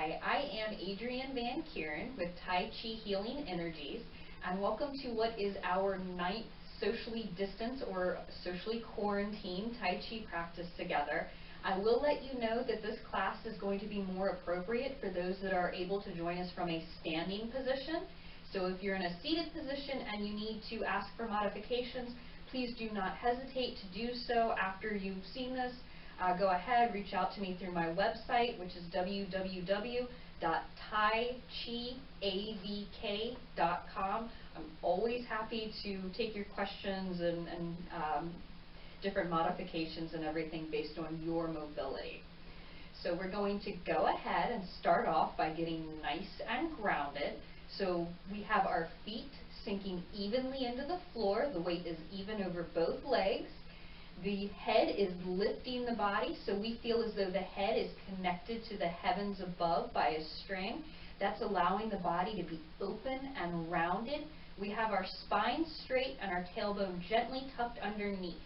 Hi, I am Adrienne Van Kieran with Tai Chi Healing Energies, and welcome to what is our 9th socially distanced or socially quarantined Tai Chi practice together. I will let you know that this class is going to be more appropriate for those that are able to join us from a standing position. So if you're in a seated position and you need to ask for modifications, please do not hesitate to do so after you've seen this. Go ahead, reach out to me through my website, which is www.taichiavk.com. I'm always happy to take your questions and different modifications and everything based on your mobility. So we're going to go ahead and start off by getting nice and grounded. So we have our feet sinking evenly into the floor. The weight is even over both legs. The head is lifting the body, so we feel as though the head is connected to the heavens above by a string. That's allowing the body to be open and rounded. We have our spine straight and our tailbone gently tucked underneath.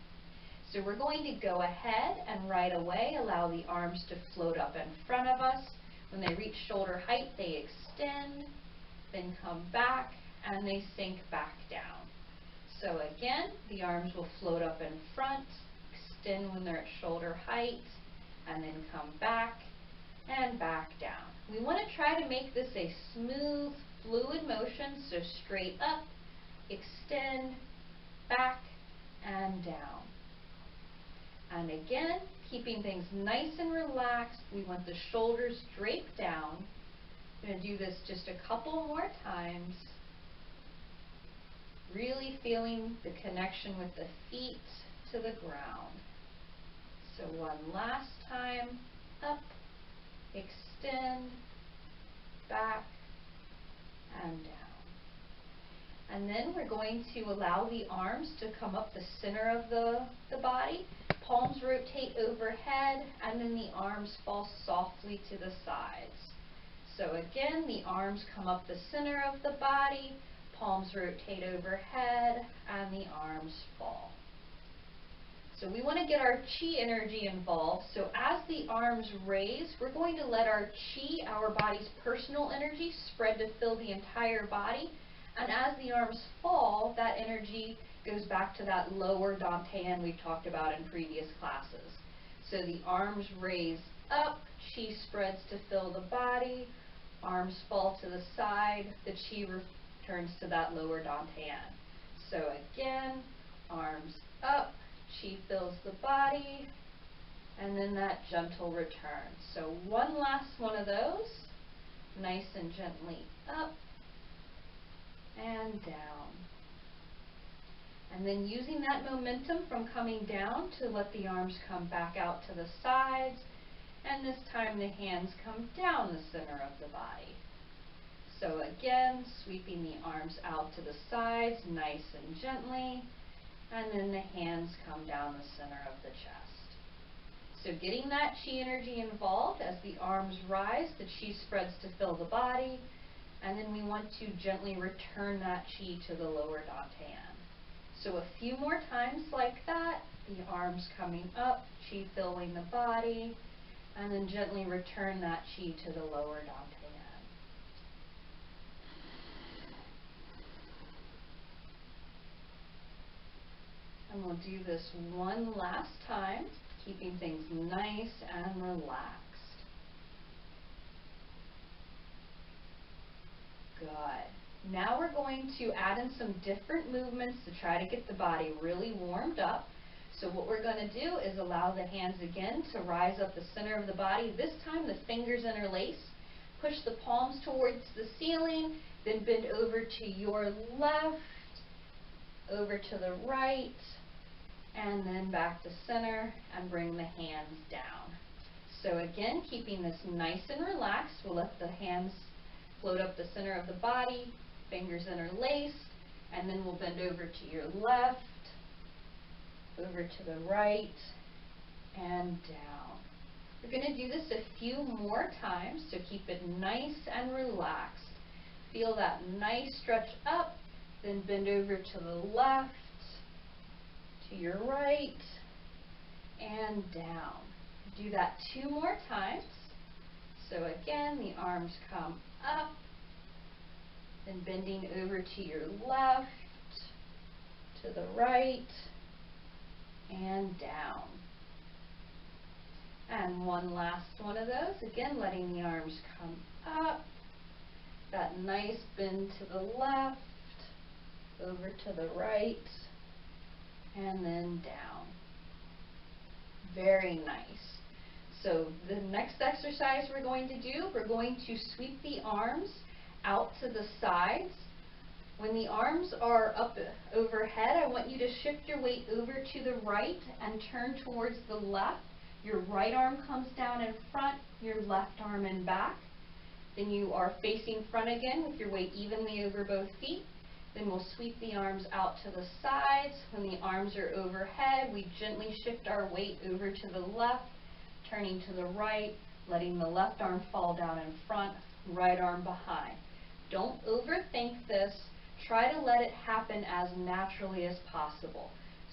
So we're going to go ahead and right away allow the arms to float up in front of us. When they reach shoulder height, they extend, then come back, and they sink back down. So again, the arms will float up in front, extend when they're at shoulder height, and then come back and back down. We want to try to make this a smooth, fluid motion, so straight up, extend, back, and down. And again, keeping things nice and relaxed, we want the shoulders draped down. I'm going to do this just a couple more times. Really feeling the connection with the feet to the ground. So one last time, up, extend, back, and down. And then we're going to allow the arms to come up the center of the body. Palms rotate overhead, and then the arms fall softly to the sides. So again, the arms come up the center of the body, palms rotate overhead, and the arms fall. So we want to get our chi energy involved. So as the arms raise, we're going to let our chi, our body's personal energy, spread to fill the entire body. And as the arms fall, that energy goes back to that lower dantian we've talked about in previous classes. So the arms raise up, chi spreads to fill the body, arms fall to the side, the chi returns to that lower dantian. So again, arms up, chi fills the body, and then that gentle return. So one last one of those, nice and gently up and down. And then using that momentum from coming down to let the arms come back out to the sides, and this time the hands come down the center of the body. So again, sweeping the arms out to the sides, nice and gently, and then the hands come down the center of the chest. So getting that chi energy involved, as the arms rise, the chi spreads to fill the body, and then we want to gently return that chi to the lower dantian. So a few more times like that, the arms coming up, chi filling the body, and then gently return that chi to the lower dantian. And we'll do this one last time, keeping things nice and relaxed. Good. Now we're going to add in some different movements to try to get the body really warmed up. So what we're going to do is allow the hands again to rise up the center of the body. This time the fingers interlace. Push the palms towards the ceiling, then bend over to your left, over to the right, and then back to center and bring the hands down. So again, keeping this nice and relaxed, we'll let the hands float up the center of the body, fingers interlaced, and then we'll bend over to your left, over to the right, and down. We're going to do this a few more times, so keep it nice and relaxed. Feel that nice stretch up, then bend over to the left, to your right, and down. Do that 2 more times. So again, the arms come up, then bending over to your left, to the right, and down. And one last one of those. Again, letting the arms come up. That nice bend to the left, over to the right, and then down. Very nice. So the next exercise we're going to do, we're going to sweep the arms out to the sides. When the arms are up overhead, I want you to shift your weight over to the right and turn towards the left. Your right arm comes down in front, your left arm in back. Then you are facing front again with your weight evenly over both feet. Then we'll sweep the arms out to the sides. When the arms are overhead, we gently shift our weight over to the left, turning to the right, letting the left arm fall down in front, right arm behind. Don't overthink this. Try to let it happen as naturally as possible.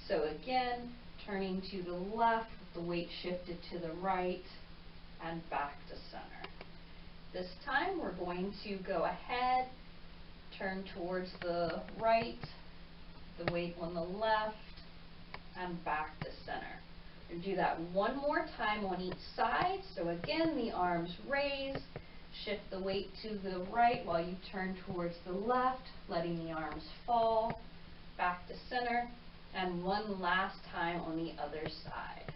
So again, turning to the left, the weight shifted to the right, and back to center. This time we're going to go ahead, turn towards the right, the weight on the left, and back to center. And do that one more time on each side. So again, the arms raise, shift the weight to the right while you turn towards the left, letting the arms fall, back to center, and one last time on the other side.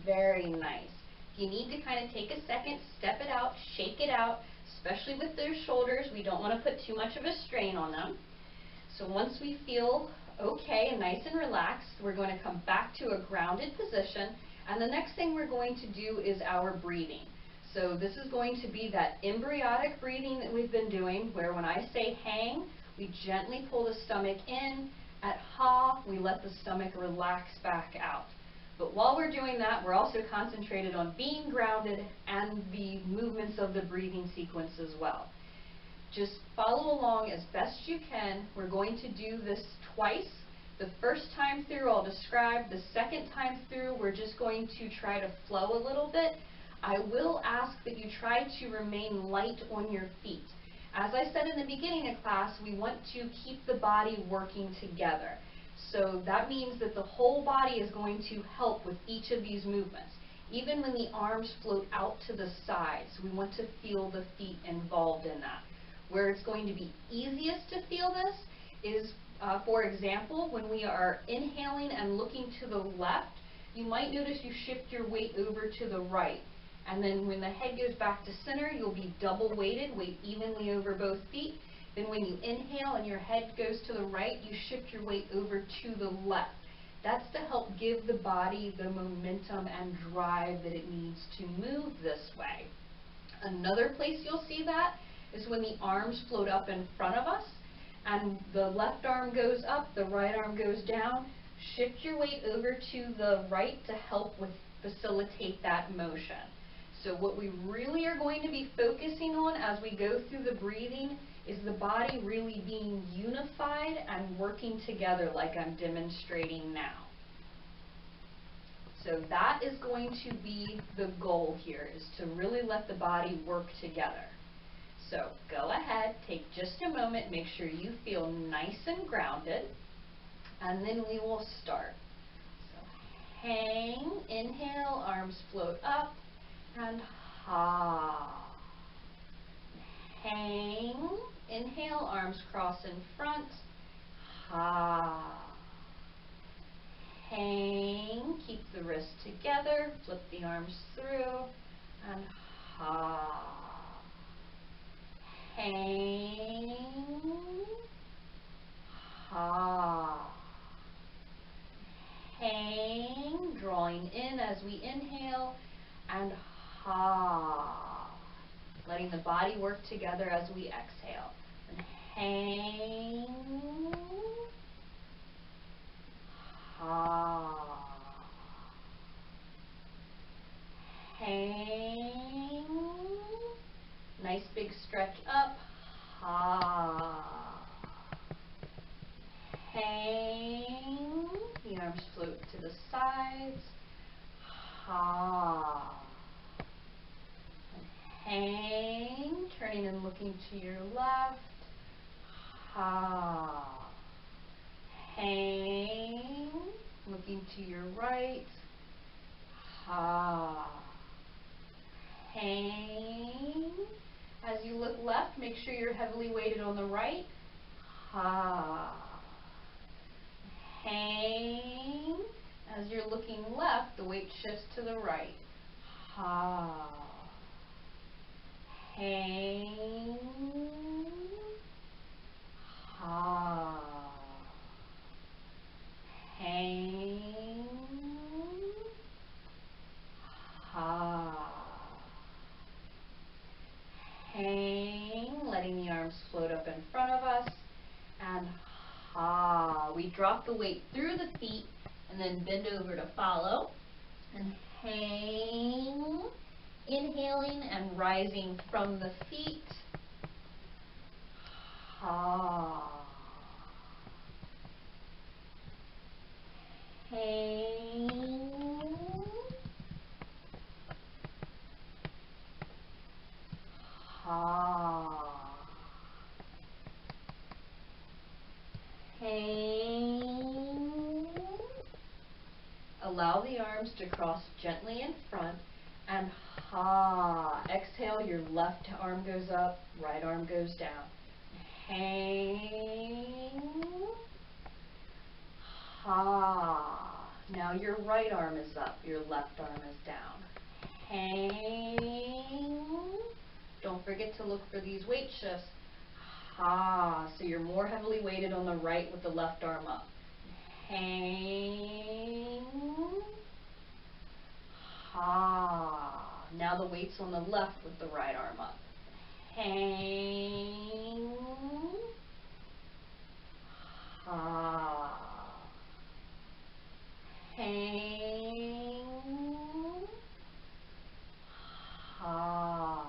Very nice. You need to kind of take a second, step it out, shake it out, especially with those shoulders. We don't want to put too much of a strain on them. So once we feel okay and nice and relaxed, we're going to come back to a grounded position. And the next thing we're going to do is our breathing. So this is going to be that embryonic breathing that we've been doing, where when I say hang, we gently pull the stomach in. At ha, we let the stomach relax back out. But while we're doing that, we're also concentrated on being grounded and the movements of the breathing sequence as well. Just follow along as best you can. We're going to do this twice. The first time through, I'll describe. The second time through, we're just going to try to flow a little bit. I will ask that you try to remain light on your feet. As I said in the beginning of class, we want to keep the body working together. So that means that the whole body is going to help with each of these movements. Even when the arms float out to the sides, we want to feel the feet involved in that. Where it's going to be easiest to feel this is, for example, when we are inhaling and looking to the left, you might notice you shift your weight over to the right. And then when the head goes back to center, you'll be double weighted, weight evenly over both feet. Then when you inhale and your head goes to the right, you shift your weight over to the left. That's to help give the body the momentum and drive that it needs to move this way. Another place you'll see that is when the arms float up in front of us and the left arm goes up, the right arm goes down. Shift your weight over to the right to help facilitate that motion. So what we really are going to be focusing on as we go through the breathing is the body really being unified and working together like I'm demonstrating now. So that is going to be the goal here, is to really let the body work together. So go ahead, take just a moment, make sure you feel nice and grounded, and then we will start. So hang, inhale, arms float up, and ha. Hang, inhale, arms cross in front, ha. Hang, keep the wrists together, flip the arms through, and ha. Hang, ha. Hang, drawing in as we inhale, and ha. Letting the body work together as we exhale. And hang, ha. Hang, nice big stretch up, ha. Hang, the arms float to the sides. Ha. Hang, turning and looking to your left. Ha. Hang, looking to your right. Ha. Hang. As you look left, make sure you're heavily weighted on the right. Ha. Hang. As you're looking left, the weight shifts to the right. Ha. Hang. Ha. Hang. Ha. Hang, letting the arms float up in front of us, and ha. We drop the weight through the feet and then bend over to follow, and hang, inhaling and rising from the feet. Ha. Hang. Ha. Hang. Allow the arms to cross gently in front, and ha. Exhale, your left arm goes up, right arm goes down. Hang. Ha. Now your right arm is up, your left arm is down. Hang. Don't forget to look for these weight shifts. Ha. So you're more heavily weighted on the right with the left arm up. Hang. Ha. Now the weight's on the left with the right arm up. Hang. Ha. Hang. Ha.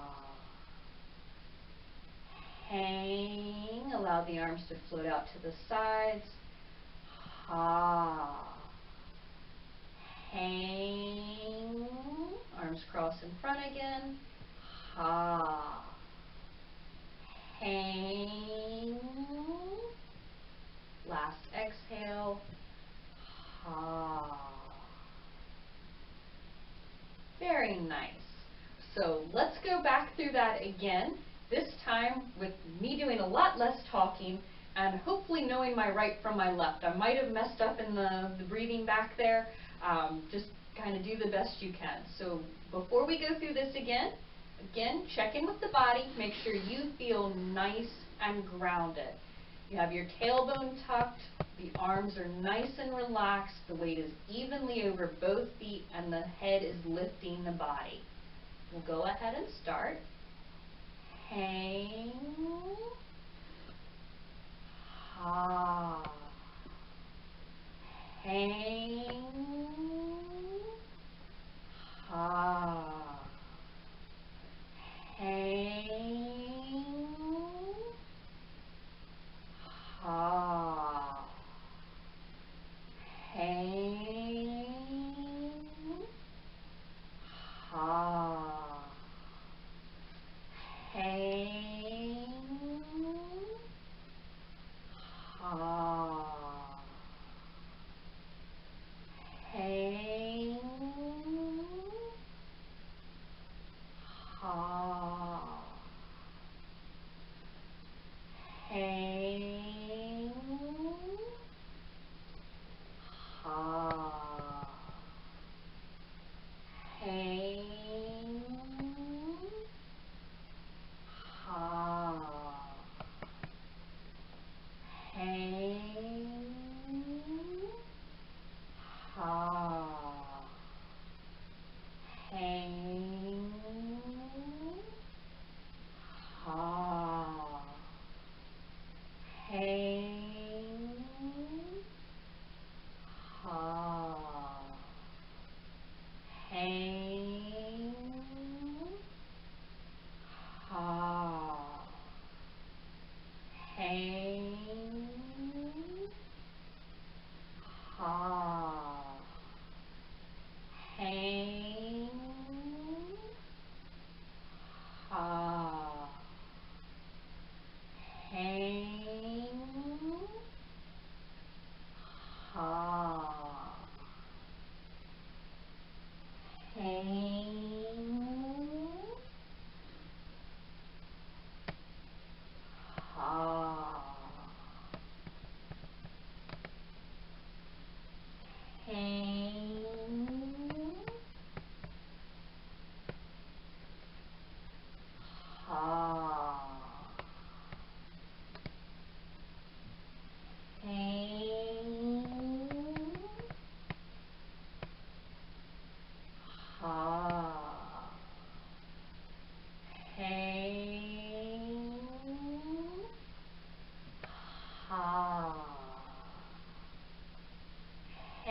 Hang. Allow the arms to float out to the sides. Ha. Hang. Arms cross in front again. Ha. Hang. Last exhale. Ha. Very nice. So let's go back through that again, this time with me doing a lot less talking and hopefully knowing my right from my left. I might have messed up in the breathing back there. Just kind of do the best you can. So before we go through this again, check in with the body. Make sure you feel nice and grounded. You have your tailbone tucked, the arms are nice and relaxed, the weight is evenly over both feet, and the head is lifting the body. We'll go ahead and start. Hang. Ha. Hang. Ha. Hang. Ha. Hang. Ha. Hang. Ha. Hang. Ha. Hang. Ha. Hang. Ha. Hang. Ha. Hang. Ha.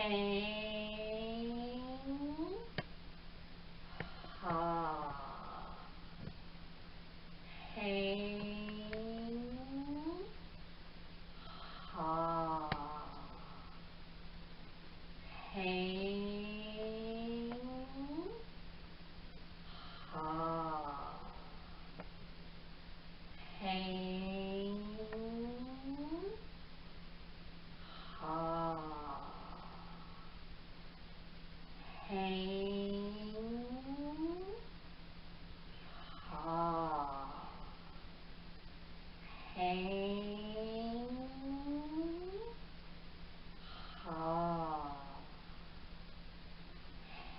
hang, ha, hang, ha, hang, ha, hang, ha, hang, ha, hang, ha,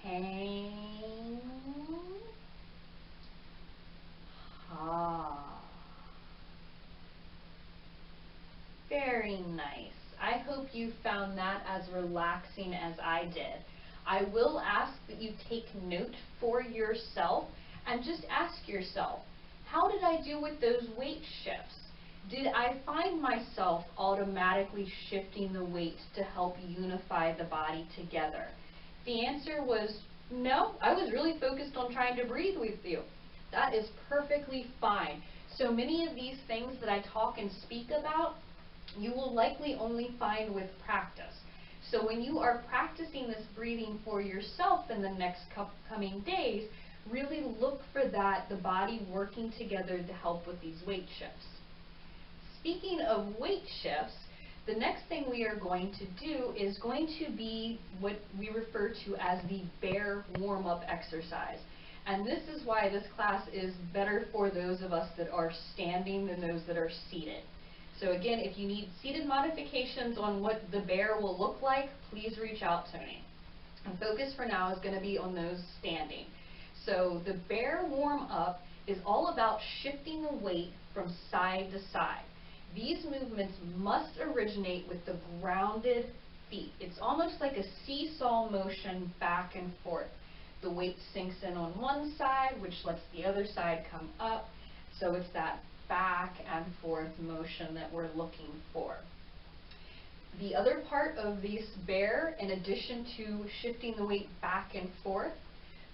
hang, ha. Very nice. I hope you found that as relaxing as I did. I will ask that you take note for yourself and just ask yourself, how did I do with those weight shifts? Did I find myself automatically shifting the weight to help unify the body together? The answer was no. I was really focused on trying to breathe with you. That is perfectly fine. So many of these things that I talk and speak about, you will likely only find with practice. So when you are practicing this breathing for yourself in the next coming days, really look for that, the body working together to help with these weight shifts. Speaking of weight shifts, the next thing we are going to do is going to be what we refer to as the bear warm-up exercise. And this is why this class is better for those of us that are standing than those that are seated. So again, if you need seated modifications on what the bear will look like, please reach out to me. And focus for now is going to be on those standing. So the bear warm-up is all about shifting the weight from side to side. These movements must originate with the grounded feet. It's almost like a seesaw motion back and forth. The weight sinks in on one side, which lets the other side come up. So it's that back and forth motion that we're looking for. The other part of this bear, in addition to shifting the weight back and forth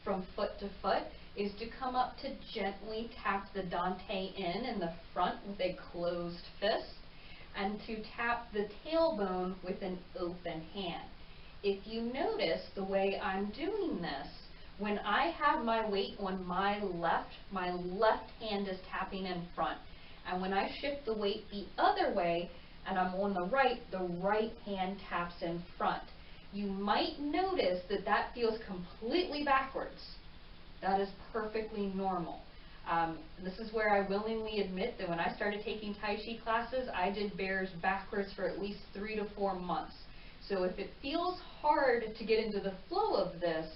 from foot to foot, is to come up to gently tap the Dante in the front with a closed fist, and to tap the tailbone with an open hand. If you notice the way I'm doing this, when I have my weight on my left hand is tapping in front. And when I shift the weight the other way and I'm on the right hand taps in front. You might notice that that feels completely backwards. That is perfectly normal. This is where I willingly admit that when I started taking Tai Chi classes, I did bears backwards for at least 3 to 4 months. So if it feels hard to get into the flow of this,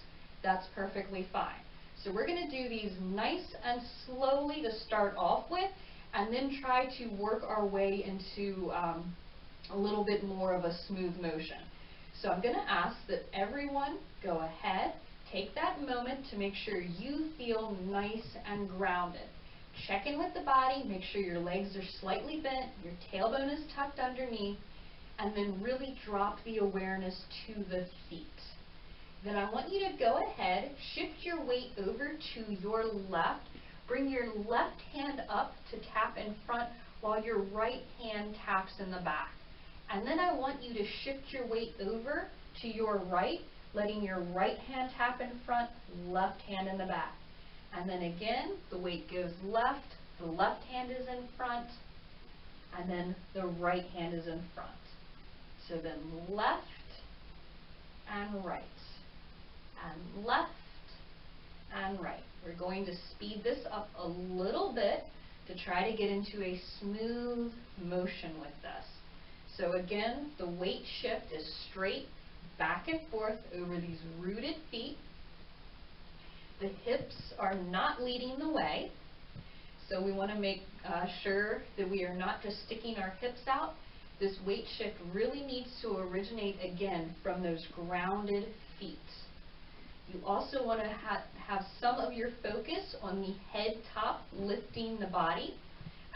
that's perfectly fine. So we're going to do these nice and slowly to start off with, and then try to work our way into a little bit more of a smooth motion. So I'm going to ask that everyone go ahead, take that moment to make sure you feel nice and grounded. Check in with the body, make sure your legs are slightly bent, your tailbone is tucked underneath, and then really drop the awareness to the feet. Then I want you to go ahead, shift your weight over to your left, bring your left hand up to tap in front while your right hand taps in the back. And then I want you to shift your weight over to your right, letting your right hand tap in front, left hand in the back. And then again, the weight goes left, the left hand is in front, and then the right hand is in front. So then left and right, and left and right. We're going to speed this up a little bit to try to get into a smooth motion with this. So again, the weight shift is straight back and forth over these rooted feet. The hips are not leading the way, so we want to make sure that we are not just sticking our hips out. This weight shift really needs to originate again from those grounded feet. You also want to have some of your focus on the head top lifting the body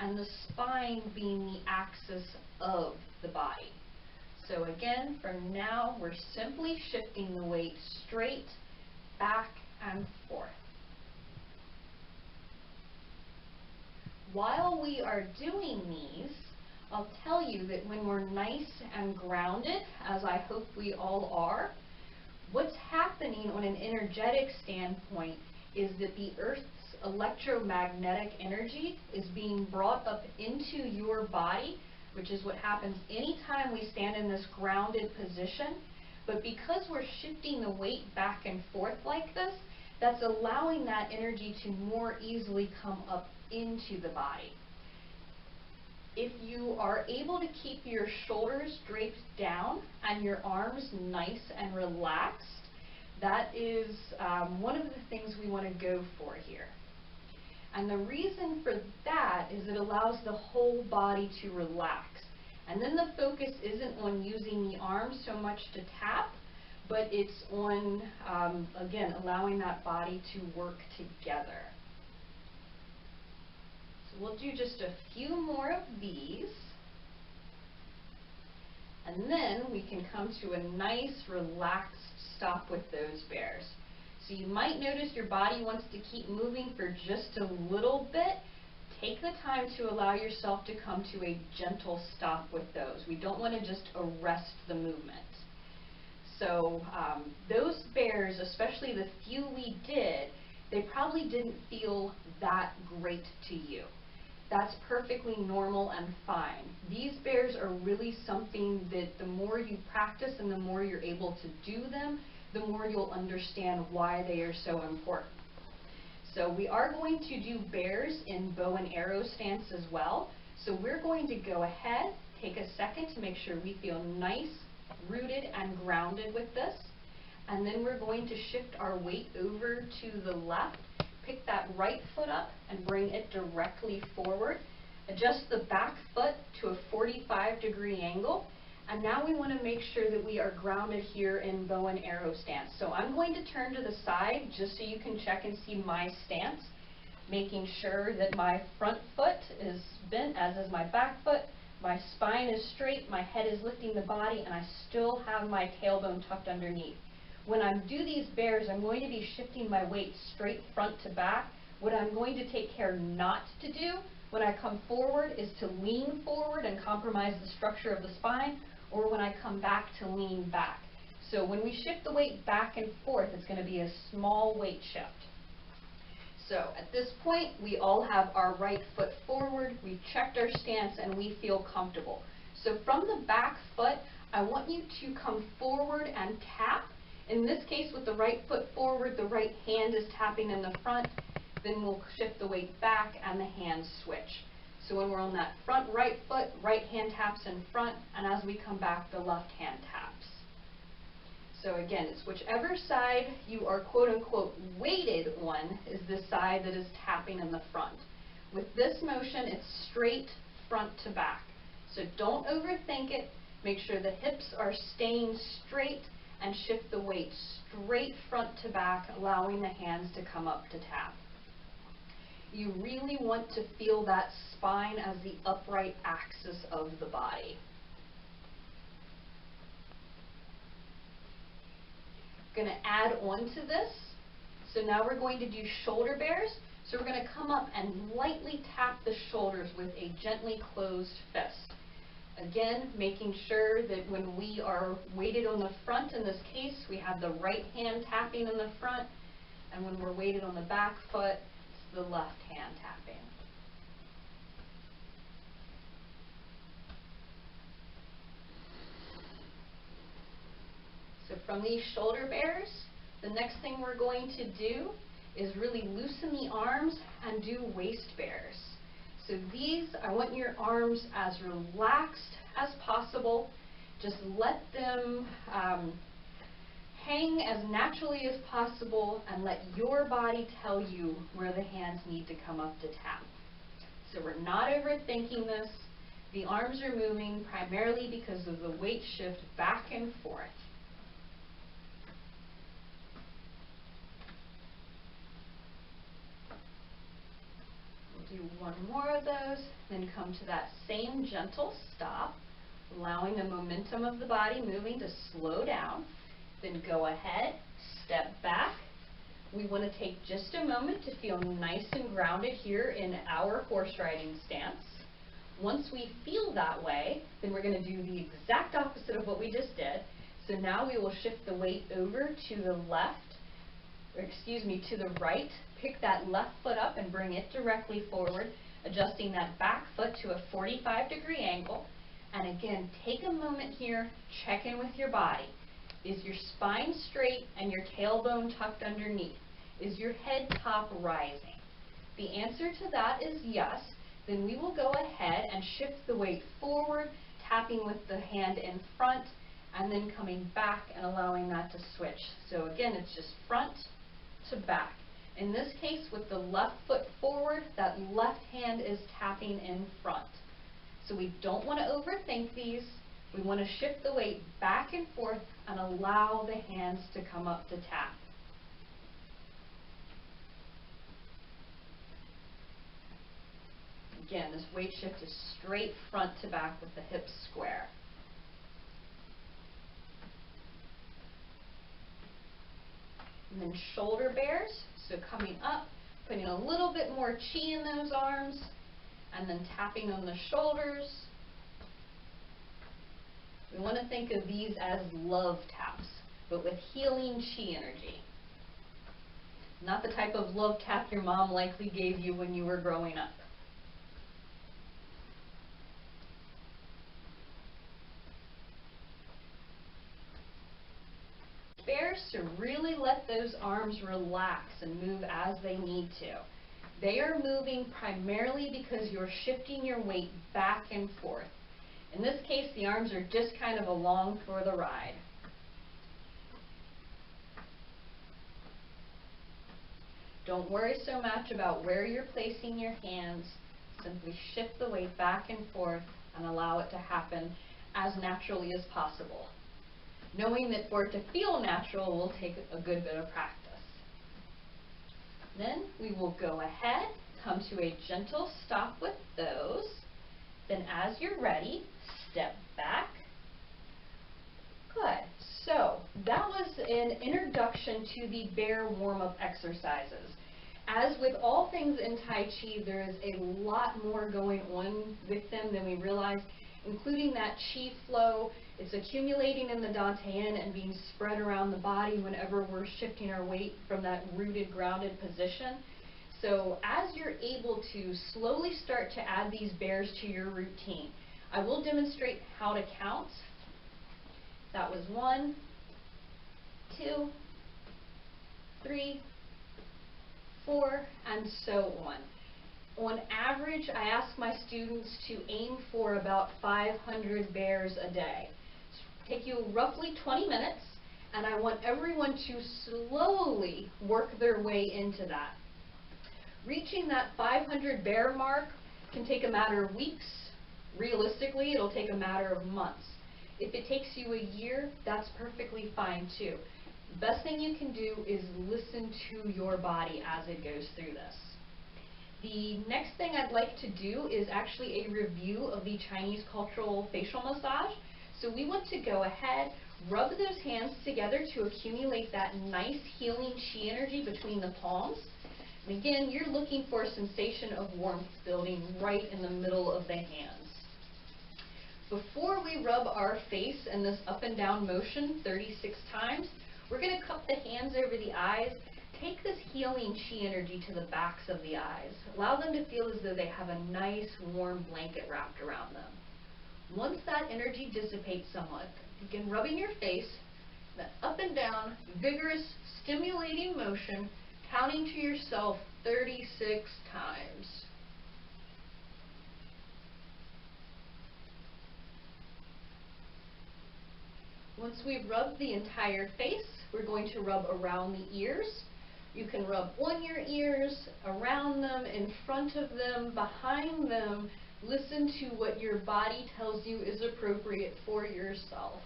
and the spine being the axis of the body. So again, from now, we're simply shifting the weight straight, back, and forth. While we are doing these, I'll tell you that when we're nice and grounded, as I hope we all are, what's happening on an energetic standpoint is that the Earth's electromagnetic energy is being brought up into your body, which is what happens anytime we stand in this grounded position. But because we're shifting the weight back and forth like this, that's allowing that energy to more easily come up into the body. If you are able to keep your shoulders draped down and your arms nice and relaxed, that is one of the things we want to go for here. And the reason for that is it allows the whole body to relax. And then the focus isn't on using the arms so much to tap, but it's on, again, allowing that body to work together. So we'll do just a few more of these. And then we can come to a nice, relaxed stop with those bears. So you might notice your body wants to keep moving for just a little bit. Take the time to allow yourself to come to a gentle stop with those. We don't want to just arrest the movement. So those bears, especially the few we did, they probably didn't feel that great to you. That's perfectly normal and fine. These bears are really something that the more you practice and the more you're able to do them, the more you'll understand why they are so important. So we are going to do bears in bow and arrow stance as well. So we're going to go ahead, take a second to make sure we feel nice, rooted, and grounded with this. And then we're going to shift our weight over to the left. Pick that right foot up and bring it directly forward. Adjust the back foot to a 45-degree angle. And now we want to make sure that we are grounded here in bow and arrow stance. So I'm going to turn to the side just so you can check and see my stance, making sure that my front foot is bent, as is my back foot. My spine is straight, my head is lifting the body, and I still have my tailbone tucked underneath. When I do these bears, I'm going to be shifting my weight straight front to back. What I'm going to take care not to do when I come forward is to lean forward and compromise the structure of the spine, or when I come back to lean back. So when we shift the weight back and forth, it's going to be a small weight shift. So at this point, we all have our right foot forward, we've checked our stance, and we feel comfortable. So from the back foot, I want you to come forward and tap. In this case, with the right foot forward, the right hand is tapping in the front. Then we'll shift the weight back and the hands switch. So when we're on that front right foot, right hand taps in front, and as we come back, the left hand taps. So again, it's whichever side you are quote-unquote weighted on is the side that is tapping in the front. With this motion, it's straight front to back. So don't overthink it. Make sure the hips are staying straight and shift the weight straight front to back, allowing the hands to come up to tap. You really want to feel that spine as the upright axis of the body. Going to add on to this. So now we're going to do shoulder bears. So we're going to come up and lightly tap the shoulders with a gently closed fist. Again, making sure that when we are weighted on the front, in this case, we have the right hand tapping in the front, and when we're weighted on the back foot, it's the left hand tapping. So from these shoulder bears, the next thing we're going to do is really loosen the arms and do waist bears. So these, I want your arms as relaxed as possible. Just let them hang as naturally as possible and let your body tell you where the hands need to come up to tap. So we're not overthinking this. The arms are moving primarily because of the weight shift back and forth. Do one more of those, then come to that same gentle stop, allowing the momentum of the body moving to slow down. Then go ahead, step back. We want to take just a moment to feel nice and grounded here in our horse riding stance. Once we feel that way, then we're going to do the exact opposite of what we just did. So now we will shift the weight over to the left, or excuse me, to the right. Pick that left foot up and bring it directly forward, adjusting that back foot to a 45-degree angle. And again, take a moment here, check in with your body. Is your spine straight and your tailbone tucked underneath? Is your head top rising? The answer to that is yes. Then we will go ahead and shift the weight forward, tapping with the hand in front, and then coming back and allowing that to switch. So again, it's just front to back. In this case, with the left foot forward, that left hand is tapping in front. So we don't want to overthink these. We want to shift the weight back and forth and allow the hands to come up to tap. Again, this weight shift is straight front to back with the hips square. And then shoulder bears, so coming up, putting a little bit more chi in those arms, and then tapping on the shoulders. We want to think of these as love taps, but with healing chi energy. Not the type of love tap your mom likely gave you when you were growing up. Bears to really let those arms relax and move as they need to. They are moving primarily because you're shifting your weight back and forth. In this case, the arms are just kind of along for the ride. Don't worry so much about where you're placing your hands. Simply shift the weight back and forth and allow it to happen as naturally as possible, knowing that for it to feel natural will take a good bit of practice. Then we will go ahead, come to a gentle stop with those. Then as you're ready, step back. Good. So that was an introduction to the bear warm-up exercises. As with all things in Tai Chi, there is a lot more going on with them than we realize, including that chi flow. It's accumulating in the dantian and being spread around the body whenever we're shifting our weight from that rooted, grounded position. So as you're able to slowly start to add these bears to your routine, I will demonstrate how to count. That was 1, 2, 3, 4, and so on. On average, I ask my students to aim for about 500 bears a day. Take you roughly 20 minutes, and I want everyone to slowly work their way into that. Reaching that 500 bear mark can take a matter of weeks. Realistically, it'll take a matter of months. If it takes you a year, that's perfectly fine too. The best thing you can do is listen to your body as it goes through this. The next thing I'd like to do is actually a review of the Chinese cultural facial massage. So we want to go ahead, rub those hands together to accumulate that nice healing chi energy between the palms. And again, you're looking for a sensation of warmth building right in the middle of the hands. Before we rub our face in this up and down motion 36 times, we're going to cup the hands over the eyes. Take this healing chi energy to the backs of the eyes. Allow them to feel as though they have a nice warm blanket wrapped around them. Once that energy dissipates somewhat, begin rubbing your face, that up and down, vigorous, stimulating motion, counting to yourself 36 times. Once we've rubbed the entire face, we're going to rub around the ears. You can rub on your ears, around them, in front of them, behind them. Listen to what your body tells you is appropriate for yourself.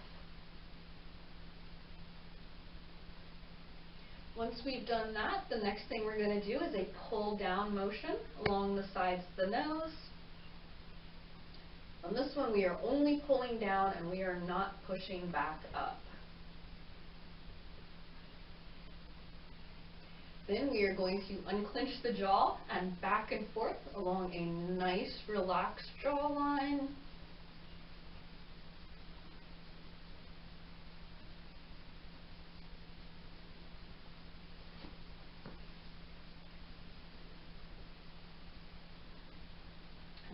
Once we've done that, the next thing we're going to do is a pull down motion along the sides of the nose, On this one, we are only pulling down and we are not pushing back up. Then we are going to unclench the jaw and back and forth along a nice relaxed jawline.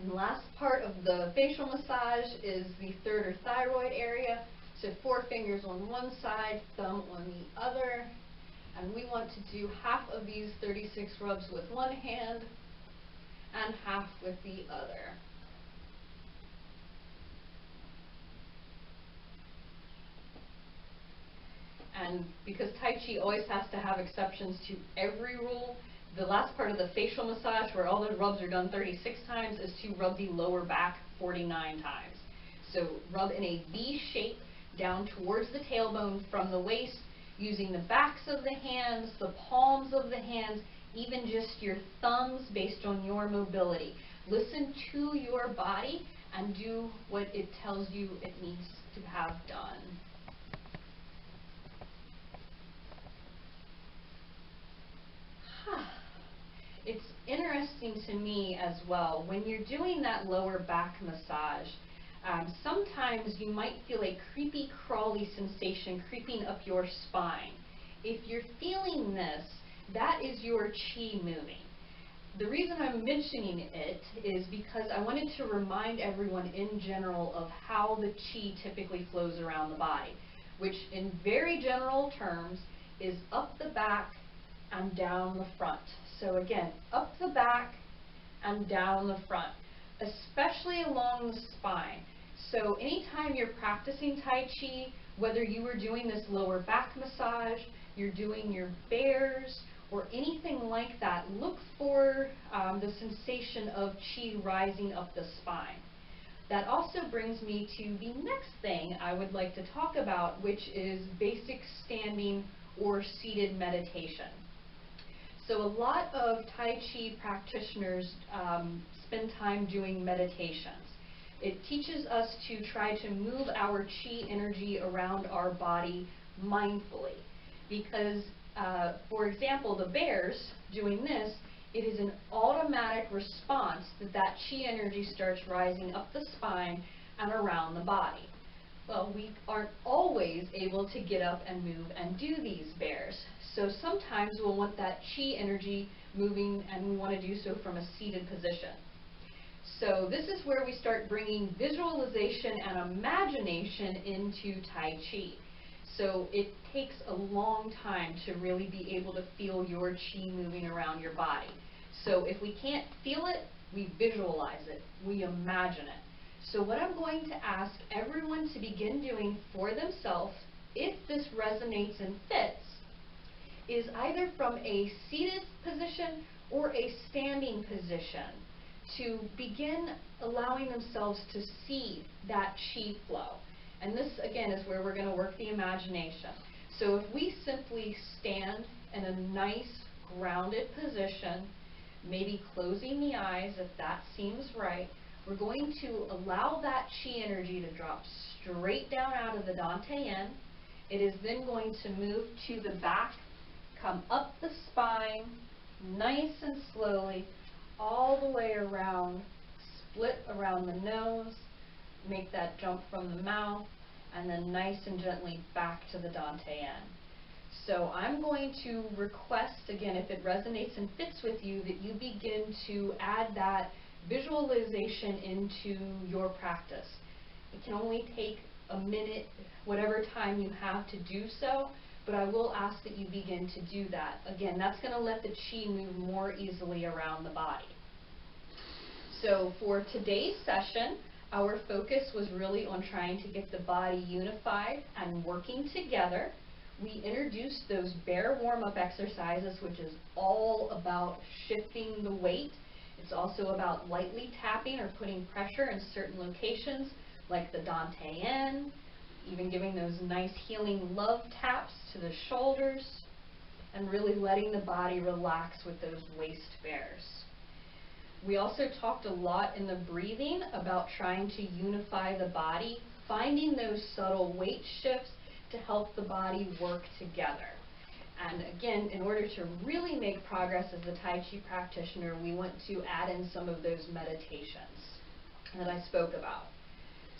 And the last part of the facial massage is the third or thyroid area. So 4 fingers on one side, thumb on the other. And we want to do half of these 36 rubs with one hand and half with the other. And because Tai Chi always has to have exceptions to every rule, the last part of the facial massage, where all the rubs are done 36 times, is to rub the lower back 49 times. So rub in a V shape down towards the tailbone from the waist, using the backs of the hands, the palms of the hands, even just your thumbs based on your mobility. Listen to your body and do what it tells you it needs to have done. It's interesting to me as well, when you're doing that lower back massage, sometimes you might feel a creepy, crawly sensation creeping up your spine. If you're feeling this, that is your chi moving. The reason I'm mentioning it is because I wanted to remind everyone in general of how the chi typically flows around the body, which in very general terms is up the back and down the front. So again, up the back and down the front, especially along the spine. So anytime you're practicing Tai Chi, whether you are doing this lower back massage, you're doing your bears, or anything like that, look for the sensation of chi rising up the spine. That also brings me to the next thing I would like to talk about, which is basic standing or seated meditation. So a lot of Tai Chi practitioners spend time doing meditations. It teaches us to try to move our chi energy around our body mindfully. Because, for example, the bears doing this, it is an automatic response that chi energy starts rising up the spine and around the body. Well, we aren't always able to get up and move and do these bears. So sometimes we'll want that chi energy moving, and we want to do so from a seated position. So this is where we start bringing visualization and imagination into Tai Chi. So it takes a long time to really be able to feel your chi moving around your body. So if we can't feel it, we visualize it, we imagine it. So what I'm going to ask everyone to begin doing for themselves, if this resonates and fits, is either from a seated position or a standing position, to begin allowing themselves to see that chi flow. And this, again, is where we're going to work the imagination. So if we simply stand in a nice, grounded position, maybe closing the eyes if that seems right, we're going to allow that chi energy to drop straight down out of the Dantian. It is then going to move to the back, come up the spine, nice and slowly, all the way around, split around the nose, make that jump from the mouth, and then nice and gently back to the Dantian. So I'm going to request, again, if it resonates and fits with you, that you begin to add that visualization into your practice. It can only take a minute, whatever time you have to do so, but I will ask that you begin to do that. Again, that's going to let the chi move more easily around the body. So for today's session, our focus was really on trying to get the body unified and working together. We introduced those bear warm-up exercises, which is all about shifting the weight. It's also about lightly tapping or putting pressure in certain locations, like the Dantian, even giving those nice healing love taps to the shoulders, and really letting the body relax with those waist bears. We also talked a lot in the breathing about trying to unify the body, finding those subtle weight shifts to help the body work together. And again, in order to really make progress as a Tai Chi practitioner, we want to add in some of those meditations that I spoke about.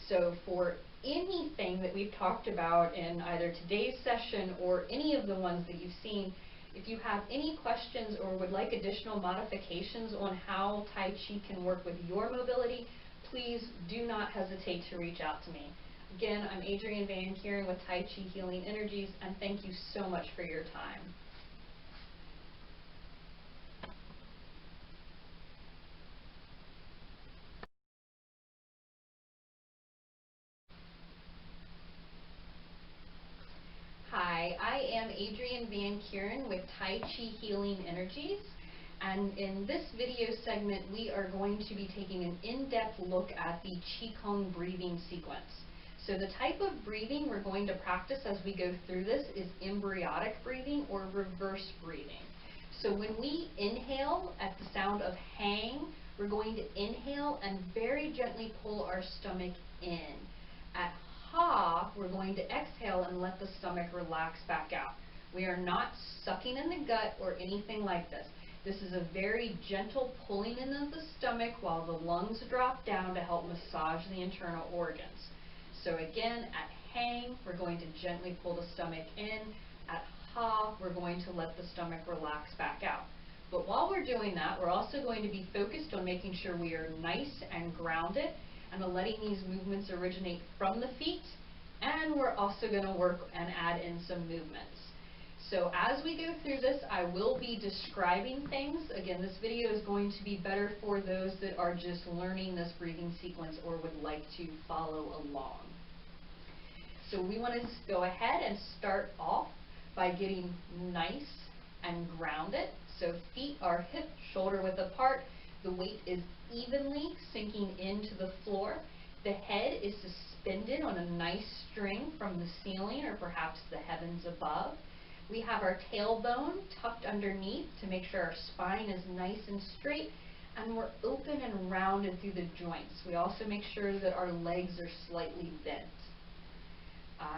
So for anything that we've talked about in either today's session or any of the ones that you've seen, if you have any questions or would like additional modifications on how Tai Chi can work with your mobility, please do not hesitate to reach out to me. Again, I'm Adrienne Van Kuren with Tai Chi Healing Energies, and thank you so much for your time. Hi, I am Adrienne Van Kuren with Tai Chi Healing Energies, and in this video segment we are going to be taking an in-depth look at the Qigong breathing sequence. So the type of breathing we're going to practice as we go through this is embryonic breathing or reverse breathing. So when we inhale at the sound of hang, we're going to inhale and very gently pull our stomach in. At ha, we're going to exhale and let the stomach relax back out. We are not sucking in the gut or anything like this. This is a very gentle pulling in of the stomach while the lungs drop down to help massage the internal organs. So again, at hang, we're going to gently pull the stomach in. At ha, we're going to let the stomach relax back out. But while we're doing that, we're also going to be focused on making sure we are nice and grounded and letting these movements originate from the feet. And we're also going to work and add in some movements. So as we go through this, I will be describing things. Again, this video is going to be better for those that are just learning this breathing sequence or would like to follow along. So we want to go ahead and start off by getting nice and grounded. So feet are hip, shoulder width apart. The weight is evenly sinking into the floor. The head is suspended on a nice string from the ceiling or perhaps the heavens above. We have our tailbone tucked underneath to make sure our spine is nice and straight, and we're open and rounded through the joints. We also make sure that our legs are slightly bent.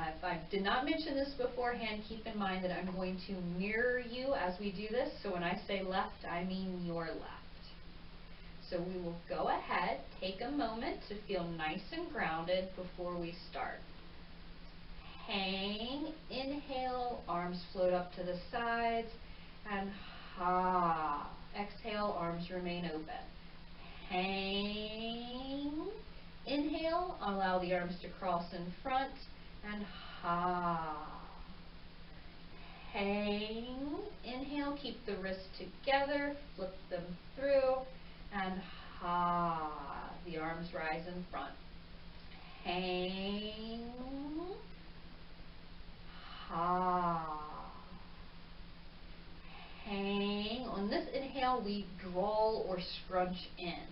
If I did not mention this beforehand, keep in mind that I'm going to mirror you as we do this, so when I say left, I mean your left. So we will go ahead, take a moment to feel nice and grounded before we start. Hang, inhale, arms float up to the sides, and ha. Exhale, arms remain open. Hang, inhale, allow the arms to cross in front, and ha. Hang, inhale, keep the wrists together, flip them through, and ha. The arms rise in front. Hang, ha. Hang. On this inhale, we drawl or scrunch in.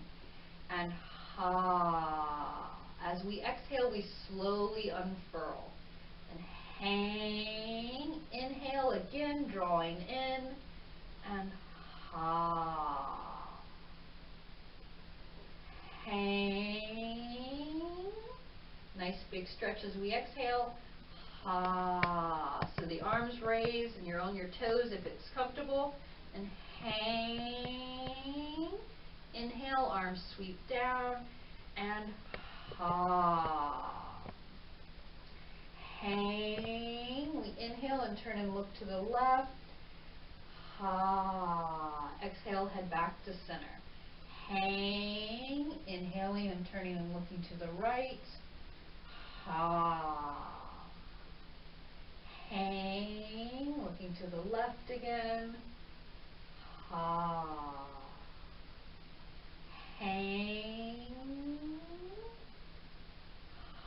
And ha. As we exhale, we slowly unfurl. And hang. Inhale again, drawing in. And ha. Hang. Nice big stretch as we exhale. Ha. So the arms raise and you're on your toes if it's comfortable. And hang. Inhale, arms sweep down. And ha. Hang. We inhale and turn and look to the left. Ha. Exhale, head back to center. Hang. Inhaling and turning and looking to the right. Ha. Hang. Looking to the left again. Ha. Hang.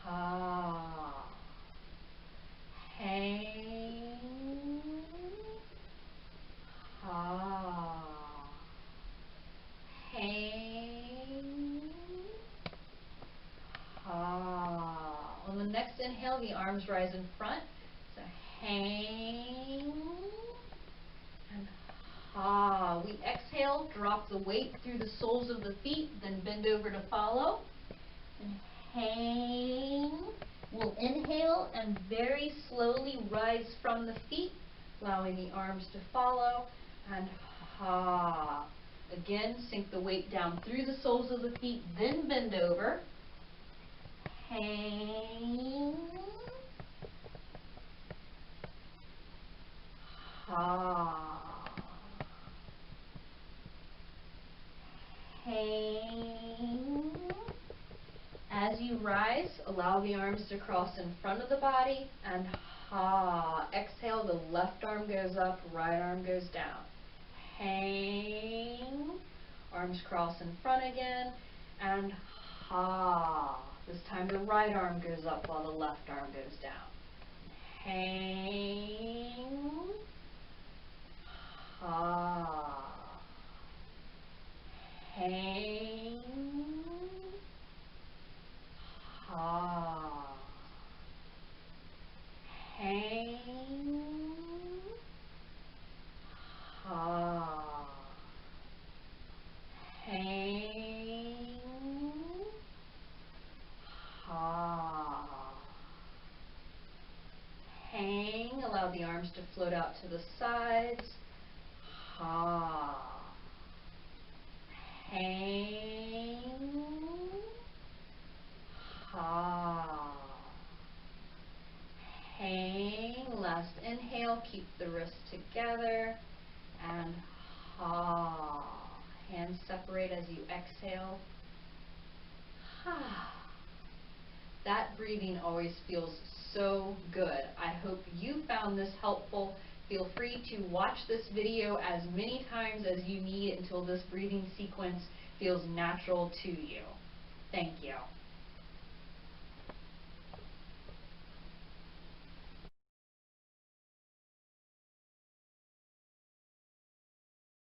Ha. Hang. Ha. Hang. Ha. On the next inhale, the arms rise in front. So hang and ha. We exhale, drop the weight through the soles of the feet, then bend over to follow. And hang. We'll inhale and very slowly rise from the feet, allowing the arms to follow. And ha. Again, sink the weight down through the soles of the feet, then bend over. Hang. Ha. Hang. As you rise, allow the arms to cross in front of the body, and ha. Exhale, the left arm goes up, right arm goes down. Hang. Arms cross in front again, and ha. This time the right arm goes up while the left arm goes down. Hang. Ha. Hang. Ha. Hang. Ha. Hang. Ha. Hang. Allow the arms to float out to the sides. Ha. Hang. Ha. Hang. Last inhale, keep the wrists together. And ha. Hands separate as you exhale. Ha. That breathing always feels so good. I hope you found this helpful. Feel free to watch this video as many times as you need until this breathing sequence feels natural to you. Thank you.